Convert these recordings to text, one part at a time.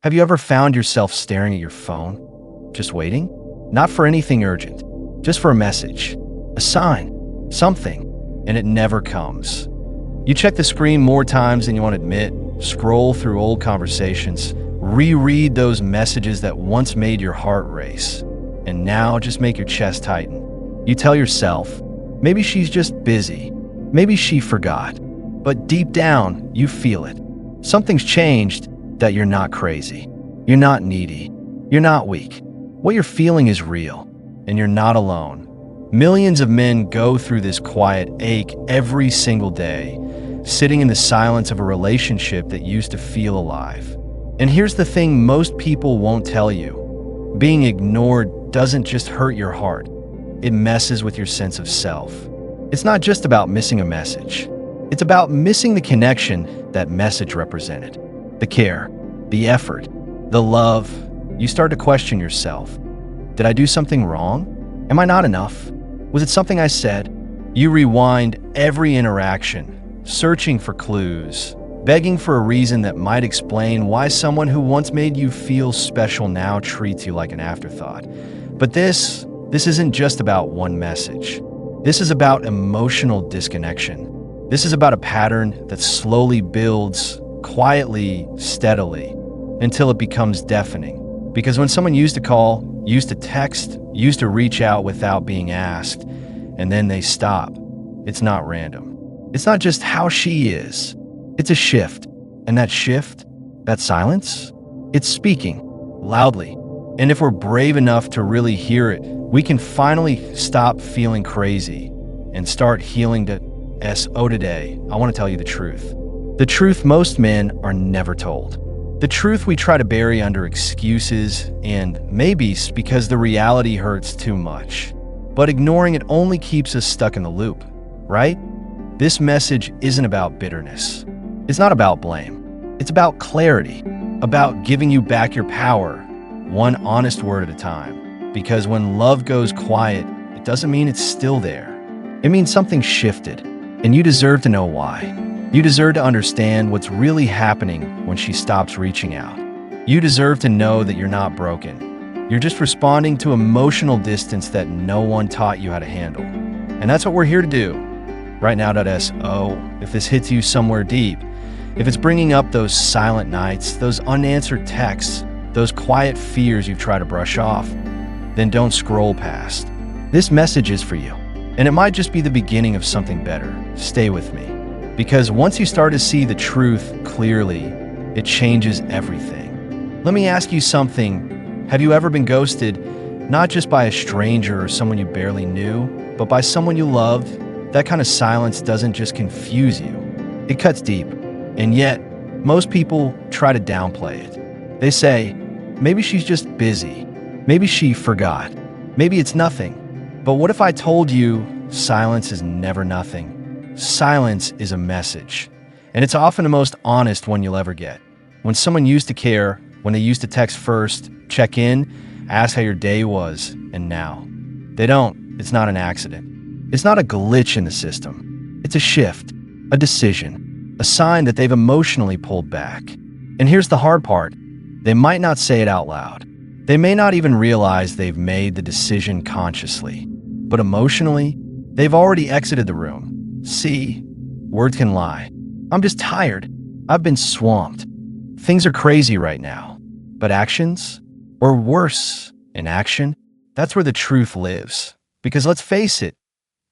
Have you ever found yourself staring at your phone, just waiting? Not for anything urgent, just for a message, a sign, something, and it never comes. You check the screen more times than you want to admit, scroll through old conversations, reread those messages that once made your heart race, and now just make your chest tighten. You tell yourself, maybe she's just busy, maybe she forgot, but deep down, you feel it. Something's changed, that you're not crazy, you're not needy, you're not weak. What you're feeling is real, and you're not alone. Millions of men go through this quiet ache every single day, sitting in the silence of a relationship that used to feel alive. And here's the thing most people won't tell you. Being ignored doesn't just hurt your heart, it messes with your sense of self. It's not just about missing a message. It's about missing the connection that message represented. The care, the effort, the love. You start to question yourself. Did I do something wrong? Am I not enough? Was it something I said? You rewind every interaction, searching for clues, begging for a reason that might explain why someone who once made you feel special now treats you like an afterthought. But this isn't just about one message. This is about emotional disconnection. This is about a pattern that slowly builds, quietly, steadily, until it becomes deafening. Because when someone used to call, used to text, used to reach out without being asked, and then they stop, it's not random. It's not just how she is. It's a shift. And that shift, that silence, it's speaking loudly. And if we're brave enough to really hear it, we can finally stop feeling crazy and start healing to today. I want to tell you the truth. The truth most men are never told. The truth we try to bury under excuses and maybes because the reality hurts too much. But ignoring it only keeps us stuck in the loop, right? This message isn't about bitterness. It's not about blame. It's about clarity, about giving you back your power, one honest word at a time. Because when love goes quiet, it doesn't mean it's still there. It means something shifted, and you deserve to know why. You deserve to understand what's really happening when she stops reaching out. You deserve to know that you're not broken. You're just responding to emotional distance that no one taught you how to handle. And that's what we're here to do. Right now.so, if this hits you somewhere deep, if it's bringing up those silent nights, those unanswered texts, those quiet fears you've tried to brush off, then don't scroll past. This message is for you, and it might just be the beginning of something better. Stay with me. Because once you start to see the truth clearly, it changes everything. Let me ask you something. Have you ever been ghosted, not just by a stranger or someone you barely knew, but by someone you loved? That kind of silence doesn't just confuse you. It cuts deep. And yet, most people try to downplay it. They say, maybe she's just busy. Maybe she forgot. Maybe it's nothing. But what if I told you silence is never nothing? Silence is a message, and it's often the most honest one you'll ever get. When someone used to care, when they used to text first, check in, ask how your day was, and now they don't. It's not an accident. It's not a glitch in the system. It's a shift, a decision, a sign that they've emotionally pulled back. And here's the hard part. They might not say it out loud. They may not even realize they've made the decision consciously, but emotionally, they've already exited the room. See, words can lie. I'm just tired. I've been swamped. Things are crazy right now. But actions, or worse, inaction, that's where the truth lives. Because let's face it,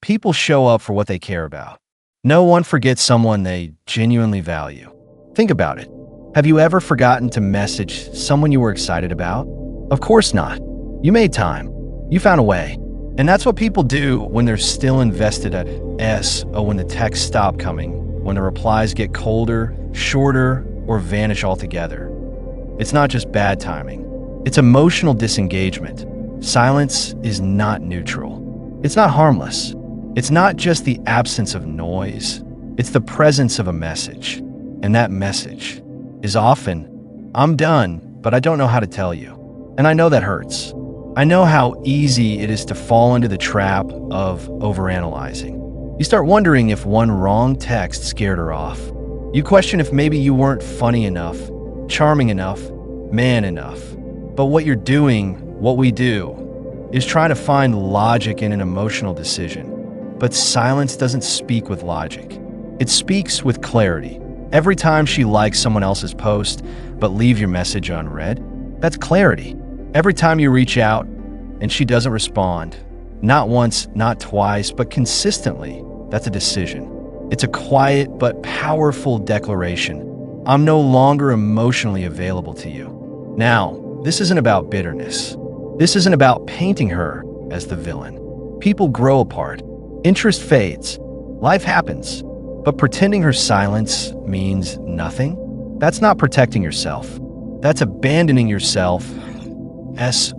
people show up for what they care about. No one forgets someone they genuinely value. Think about it. Have you ever forgotten to message someone you were excited about? Of course not. You made time. You found a way. And that's what people do when they're still invested at or when the texts stop coming, when the replies get colder, shorter, or vanish altogether. It's not just bad timing. It's emotional disengagement. Silence is not neutral. It's not harmless. It's not just the absence of noise. It's the presence of a message. And that message is often, I'm done, but I don't know how to tell you. And I know that hurts. I know how easy it is to fall into the trap of overanalyzing. You start wondering if one wrong text scared her off. You question if maybe you weren't funny enough, charming enough, man enough. But what you're doing, what we do, is trying to find logic in an emotional decision. But silence doesn't speak with logic. It speaks with clarity. Every time she likes someone else's post, but leave your message unread, that's clarity. Every time you reach out and she doesn't respond, not once, not twice, but consistently, that's a decision. It's a quiet but powerful declaration. I'm no longer emotionally available to you. Now, this isn't about bitterness. This isn't about painting her as the villain. People grow apart. Interest fades. Life happens. But pretending her silence means nothing? That's not protecting yourself. That's abandoning yourself.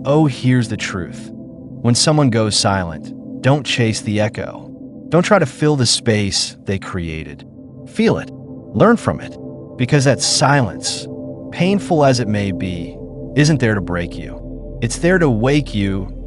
Oh, here's the truth. When someone goes silent, don't chase the echo. Don't try to fill the space they created. Feel it. Learn from it. Because that silence, painful as it may be, isn't there to break you. It's there to wake you.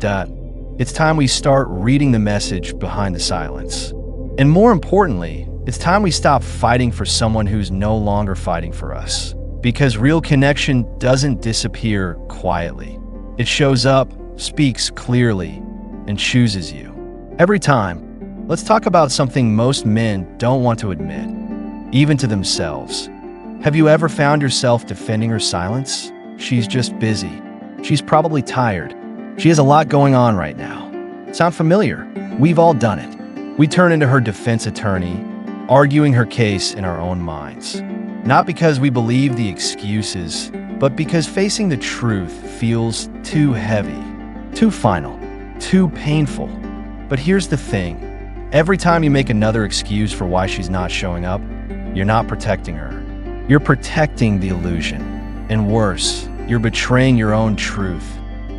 It's time we start reading the message behind the silence. And more importantly, it's time we stop fighting for someone who's no longer fighting for us. Because real connection doesn't disappear quietly. It shows up, speaks clearly, and chooses you. Every time, let's talk about something most men don't want to admit, even to themselves. Have you ever found yourself defending her silence? She's just busy. She's probably tired. She has a lot going on right now. Sound familiar? We've all done it. We turn into her defense attorney, arguing her case in our own minds. Not because we believe the excuses, but because facing the truth feels too heavy, too final, too painful. But here's the thing. Every time you make another excuse for why she's not showing up, you're not protecting her. You're protecting the illusion. And worse, you're betraying your own truth.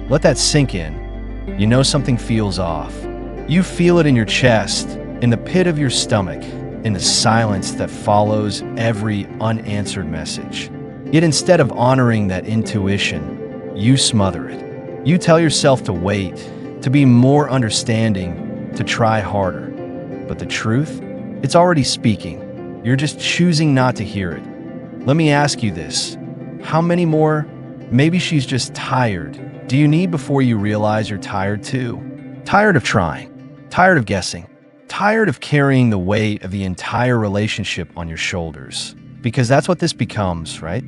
Let that sink in. You know something feels off. You feel it in your chest, in the pit of your stomach, in the silence that follows every unanswered message. Yet instead of honoring that intuition, you smother it. You tell yourself to wait, to be more understanding, to try harder. But the truth? It's already speaking. You're just choosing not to hear it. Let me ask you this. How many more? Maybe she's just tired. Do you need before you realize you're tired too? Tired of trying. Tired of guessing. Tired of carrying the weight of the entire relationship on your shoulders. Because that's what this becomes, right?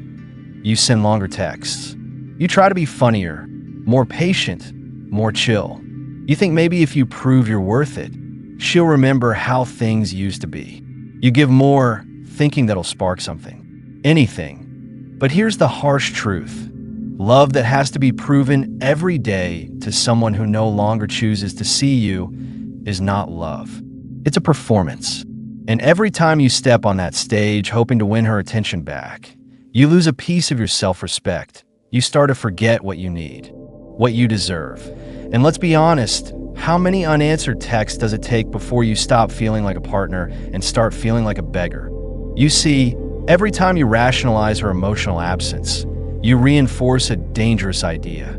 You send longer texts. You try to be funnier, more patient, more chill. You think maybe if you prove you're worth it, she'll remember how things used to be. You give more, thinking that'll spark something. Anything. But here's the harsh truth. Love that has to be proven every day to someone who no longer chooses to see you is not love. It's a performance. And every time you step on that stage hoping to win her attention back, you lose a piece of your self-respect. You start to forget what you need, what you deserve. And let's be honest, how many unanswered texts does it take before you stop feeling like a partner and start feeling like a beggar? You see, every time you rationalize her emotional absence, you reinforce a dangerous idea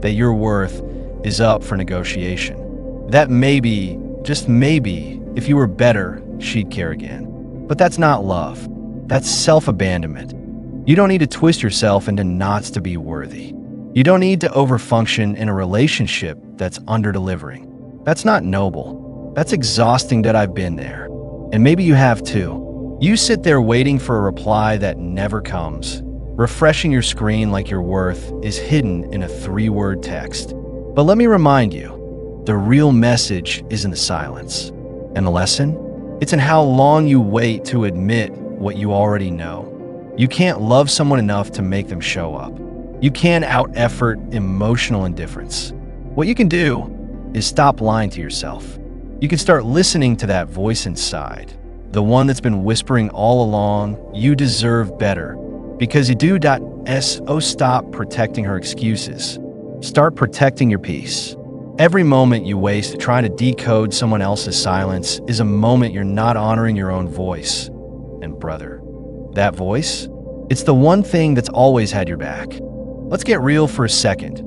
that your worth is up for negotiation. That maybe, just maybe, if you were better, she'd care again. But that's not love. That's self-abandonment. You don't need to twist yourself into knots to be worthy. You don't need to overfunction in a relationship that's under-delivering. That's not noble. That's exhausting. That I've been there. And maybe you have too. You sit there waiting for a reply that never comes, refreshing your screen like your worth is hidden in a 3-word text. But let me remind you, the real message is in the silence. And the lesson? It's in how long you wait to admit what you already know. You can't love someone enough to make them show up. You can't out-effort emotional indifference. What you can do is stop lying to yourself. You can start listening to that voice inside, the one that's been whispering all along, you deserve better. Because you do. Stop protecting her excuses. Start protecting your peace. Every moment you waste trying to decode someone else's silence is a moment you're not honoring your own voice. And brother, that voice? It's the one thing that's always had your back. Let's get real for a second.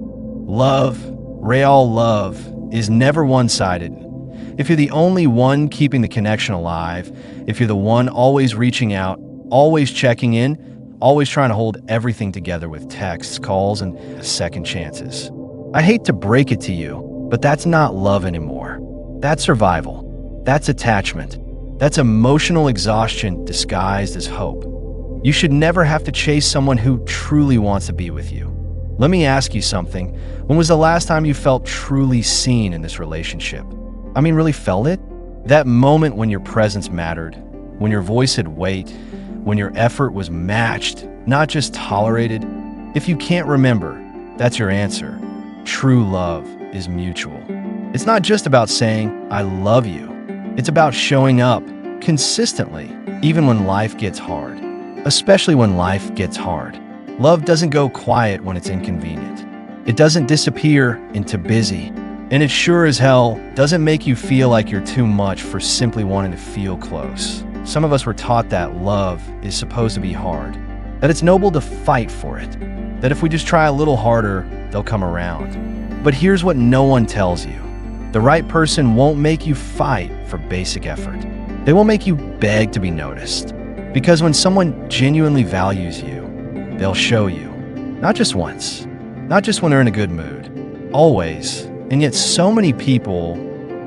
Love, real love, is never one-sided. If you're the only one keeping the connection alive, if you're the one always reaching out, always checking in, always trying to hold everything together with texts, calls, and second chances. I hate to break it to you, but that's not love anymore. That's survival. That's attachment. That's emotional exhaustion disguised as hope. You should never have to chase someone who truly wants to be with you. Let me ask you something. When was the last time you felt truly seen in this relationship? I mean, really felt it? That moment when your presence mattered, when your voice had weight, when your effort was matched, not just tolerated. If you can't remember, that's your answer. True love is mutual. It's not just about saying, I love you. It's about showing up consistently, even when life gets hard. Especially when life gets hard. Love doesn't go quiet when it's inconvenient. It doesn't disappear into busy. And it sure as hell doesn't make you feel like you're too much for simply wanting to feel close. Some of us were taught that love is supposed to be hard, that it's noble to fight for it, that if we just try a little harder, they'll come around. But here's what no one tells you. The right person won't make you fight for basic effort. They won't make you beg to be noticed. Because when someone genuinely values you, they'll show you. Not just once, not just when they're in a good mood, always. And yet so many people,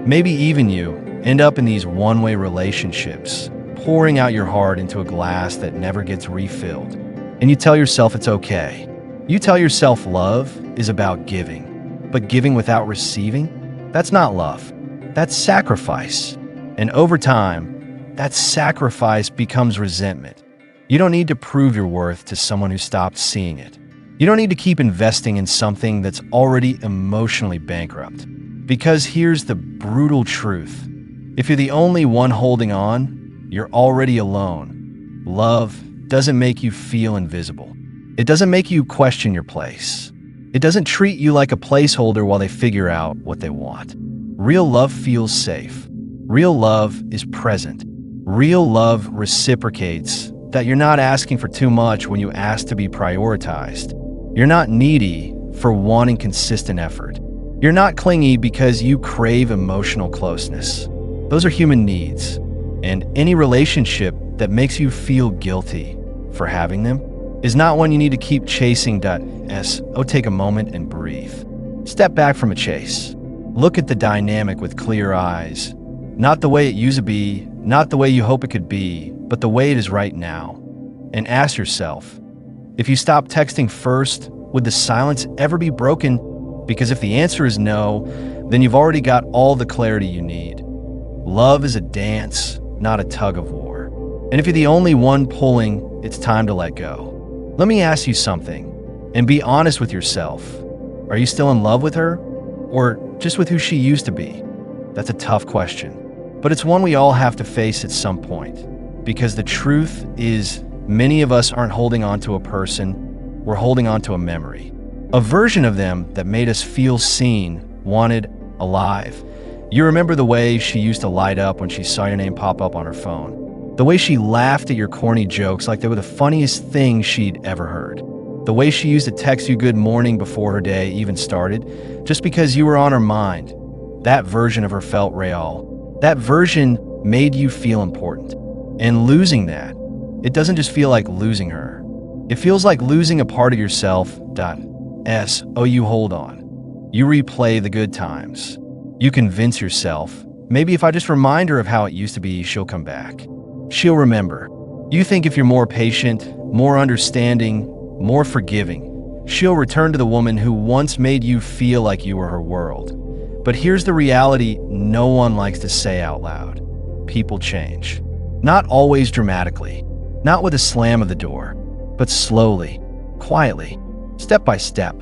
maybe even you, end up in these one-way relationships, pouring out your heart into a glass that never gets refilled. And you tell yourself it's okay. You tell yourself love is about giving. But giving without receiving? That's not love. That's sacrifice. And over time, that sacrifice becomes resentment. You don't need to prove your worth to someone who stopped seeing it. You don't need to keep investing in something that's already emotionally bankrupt. Because here's the brutal truth. If you're the only one holding on, you're already alone. Love doesn't make you feel invisible. It doesn't make you question your place. It doesn't treat you like a placeholder while they figure out what they want. Real love feels safe. Real love is present. Real love reciprocates that you're not asking for too much when you ask to be prioritized. You're not needy for wanting consistent effort. You're not clingy because you crave emotional closeness. Those are human needs. And any relationship that makes you feel guilty for having them is not one you need to keep chasing. Take a moment and breathe. Step back from a chase. Look at the dynamic with clear eyes. Not the way it used to be, not the way you hope it could be, but the way it is right now. And ask yourself, if you stop texting first, would the silence ever be broken? Because if the answer is no, then you've already got all the clarity you need. Love is a dance, not a tug of war. And if you're the only one pulling, it's time to let go. Let me ask you something, and be honest with yourself. Are you still in love with her? Or just with who she used to be? That's a tough question. But it's one we all have to face at some point. Because the truth is, many of us aren't holding on to a person, we're holding on to a memory. A version of them that made us feel seen, wanted, alive. You remember the way she used to light up when she saw your name pop up on her phone. The way she laughed at your corny jokes like they were the funniest thing she'd ever heard. The way she used to text you good morning before her day even started, just because you were on her mind. That version of her felt real. That version made you feel important. And losing that, it doesn't just feel like losing her. It feels like losing a part of yourself. You hold on. You replay the good times. You convince yourself, maybe if I just remind her of how it used to be, she'll come back. She'll remember. You think if you're more patient, more understanding, more forgiving, she'll return to the woman who once made you feel like you were her world. But here's the reality no one likes to say out loud. People change. Not always dramatically, not with a slam of the door, but slowly, quietly, step by step,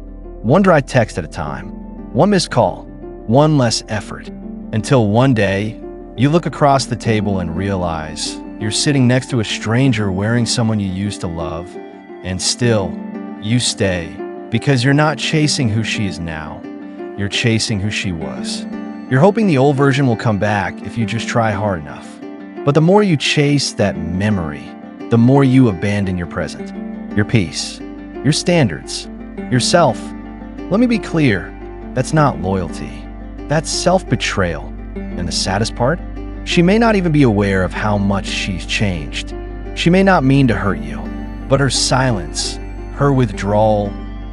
one dry text at a time, one missed call, one less effort, until one day you look across the table and realize you're sitting next to a stranger wearing someone you used to love, and still, you stay because you're not chasing who she is now. You're chasing who she was. You're hoping the old version will come back if you just try hard enough. But the more you chase that memory, the more you abandon your present, your peace, your standards, yourself. Let me be clear, that's not loyalty. That's self-betrayal. And the saddest part? She may not even be aware of how much she's changed. She may not mean to hurt you. But her silence, her withdrawal,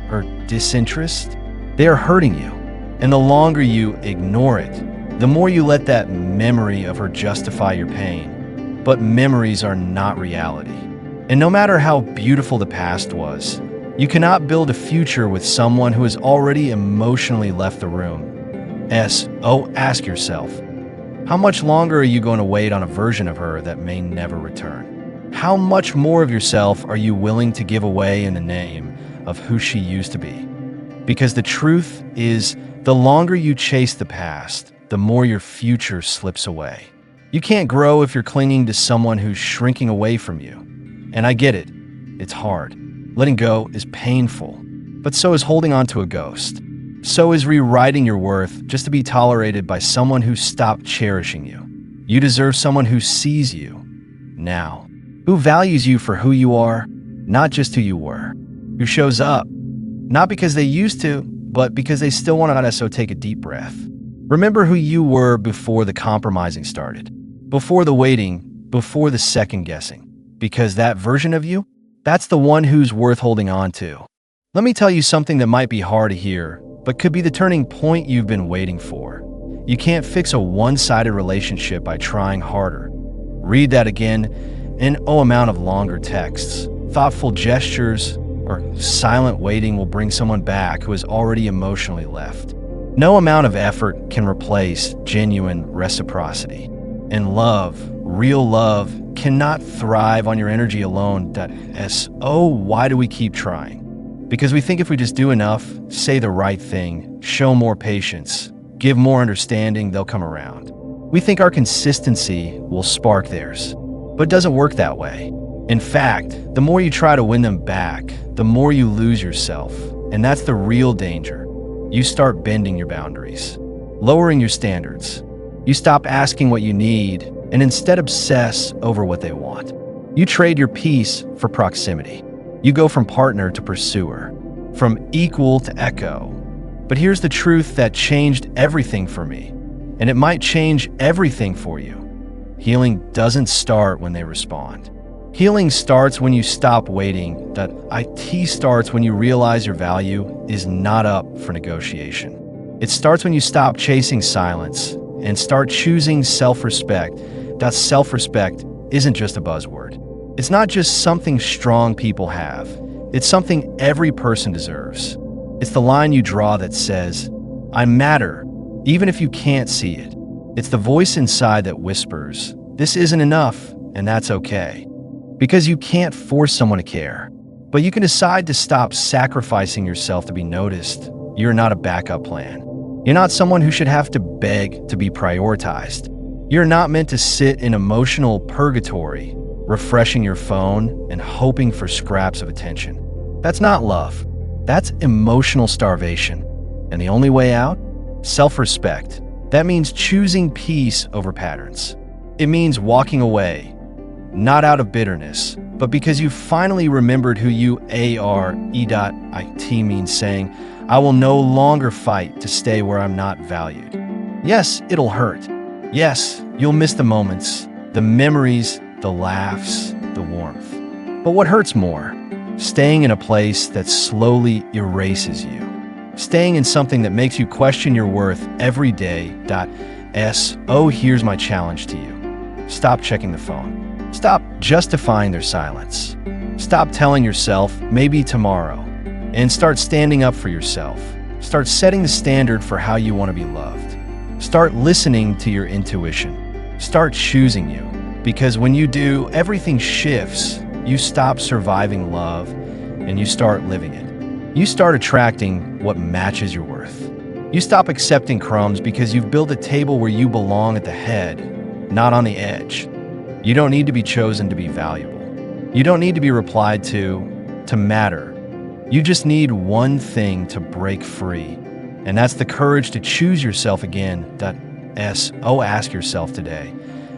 her disinterest, they are hurting you. And the longer you ignore it, the more you let that memory of her justify your pain. But memories are not reality. And no matter how beautiful the past was, you cannot build a future with someone who has already emotionally left the room. Ask yourself, how much longer are you going to wait on a version of her that may never return? How much more of yourself are you willing to give away in the name of who she used to be? Because the truth is, the longer you chase the past, the more your future slips away. You can't grow if you're clinging to someone who's shrinking away from you. And I get it. It's hard. Letting go is painful. But so is holding on to a ghost. So is rewriting your worth just to be tolerated by someone who stopped cherishing you. You deserve someone who sees you now, who values you for who you are, not just who you were, who shows up, not because they used to, but because they still want to. So take a deep breath. Remember who you were before the compromising started, before the waiting, before the second guessing, because that version of you, that's the one who's worth holding on to. Let me tell you something that might be hard to hear, but could be the turning point you've been waiting for. You can't fix a one-sided relationship by trying harder. Read that again in amount of longer texts. Thoughtful gestures or silent waiting will bring someone back who has already emotionally left. No amount of effort can replace genuine reciprocity. And love, real love, cannot thrive on your energy alone. Why do we keep trying? Because we think if we just do enough, say the right thing, show more patience, give more understanding, they'll come around. We think our consistency will spark theirs, but it doesn't work that way. In fact, the more you try to win them back, the more you lose yourself, and that's the real danger. You start bending your boundaries, lowering your standards. You stop asking what you need, and instead obsess over what they want. You trade your peace for proximity. You go from partner to pursuer, from equal to echo. But here's the truth that changed everything for me, and it might change everything for you. Healing doesn't start when they respond. Healing starts when you stop waiting. It starts when you realize your value is not up for negotiation. It starts when you stop chasing silence and start choosing self-respect. That self-respect isn't just a buzzword. It's not just something strong people have. It's something every person deserves. It's the line you draw that says, I matter, even if you can't see it. It's the voice inside that whispers, this isn't enough, and that's okay. Because you can't force someone to care. But you can decide to stop sacrificing yourself to be noticed. You're not a backup plan. You're not someone who should have to beg to be prioritized. You're not meant to sit in emotional purgatory, refreshing your phone and hoping for scraps of attention. That's not love. That's emotional starvation. And the only way out? Self-respect. That means choosing peace over patterns. It means walking away, not out of bitterness, but because you finally remembered who you are. It means saying, I will no longer fight to stay where I'm not valued. Yes, it'll hurt. Yes, you'll miss the moments, the memories, the laughs, the warmth. But what hurts more? Staying in a place that slowly erases you. Staying in something that makes you question your worth every day. Here's my challenge to you. Stop checking the phone. Stop justifying their silence. Stop telling yourself, maybe tomorrow. And start standing up for yourself. Start setting the standard for how you want to be loved. Start listening to your intuition. Start choosing you. Because when you do, everything shifts. You stop surviving love and you start living it. You start attracting what matches your worth. You stop accepting crumbs because you've built a table where you belong at the head, not on the edge. You don't need to be chosen to be valuable. You don't need to be replied to matter. You just need one thing to break free, and that's the courage to choose yourself again. Ask yourself today,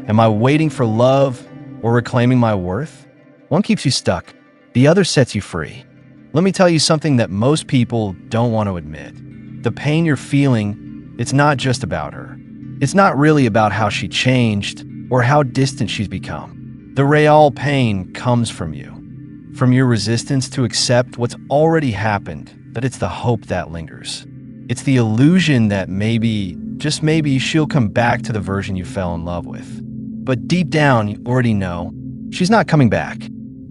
am I waiting for love or reclaiming my worth? One keeps you stuck, the other sets you free. Let me tell you something that most people don't want to admit. The pain you're feeling, it's not just about her. It's not really about how she changed or how distant she's become. The real pain comes from you. from your resistance to accept what's already happened, that it's the hope that lingers. It's the illusion that maybe, just maybe, she'll come back to the version you fell in love with. But deep down, you already know she's not coming back.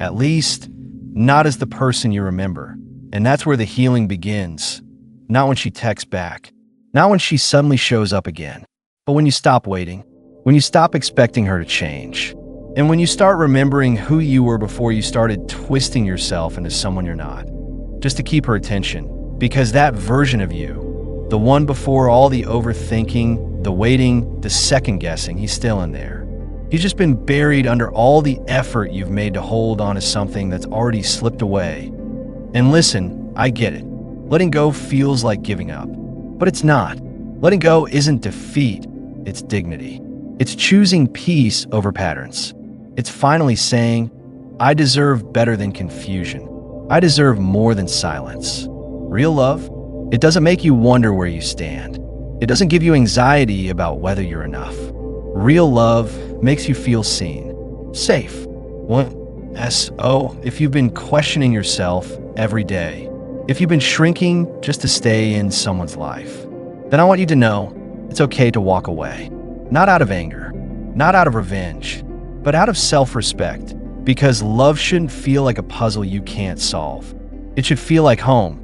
At least, not as the person you remember. And that's where the healing begins. Not when she texts back. Not when she suddenly shows up again. But when you stop waiting. When you stop expecting her to change. And when you start remembering who you were before you started twisting yourself into someone you're not. Just to keep her attention. Because that version of you, the one before all the overthinking, the waiting, the second guessing, he's still in there. He's just been buried under all the effort you've made to hold on to something that's already slipped away. And listen, I get it. Letting go feels like giving up. But it's not. Letting go isn't defeat, it's dignity. It's choosing peace over patterns. It's finally saying, I deserve better than confusion. I deserve more than silence. Real love, it doesn't make you wonder where you stand. It doesn't give you anxiety about whether you're enough. Real love makes you feel seen, safe. If you've been questioning yourself every day, if you've been shrinking just to stay in someone's life, then I want you to know it's okay to walk away. Not out of anger, not out of revenge, but out of self-respect. Because love shouldn't feel like a puzzle you can't solve. It should feel like home.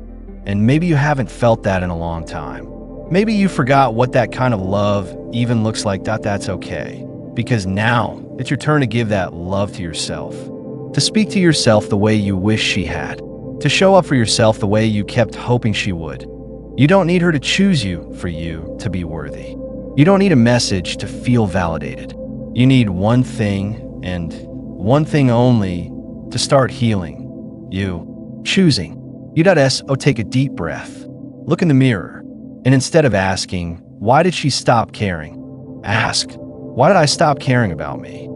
And maybe you haven't felt that in a long time. Maybe you forgot what that kind of love even looks like. That's okay. Because now it's your turn to give that love to yourself. To speak to yourself the way you wish she had. To show up for yourself the way you kept hoping she would. You don't need her to choose you for you to be worthy. You don't need a message to feel validated. You need one thing and one thing only to start healing. You. Choosing. Take a deep breath. Look in the mirror. And instead of asking, why did she stop caring? Ask, why did I stop caring about me?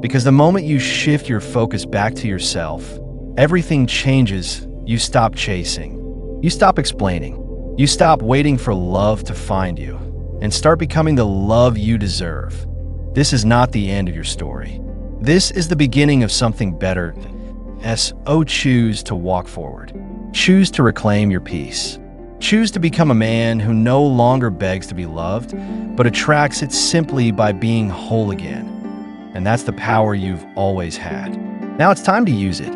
Because the moment you shift your focus back to yourself, everything changes. You stop chasing. You stop explaining. You stop waiting for love to find you and start becoming the love you deserve. This is not the end of your story. This is the beginning of something better. Choose to walk forward. Choose to reclaim your peace. Choose to become a man who no longer begs to be loved, but attracts it simply by being whole again. And that's the power you've always had. Now it's time to use it.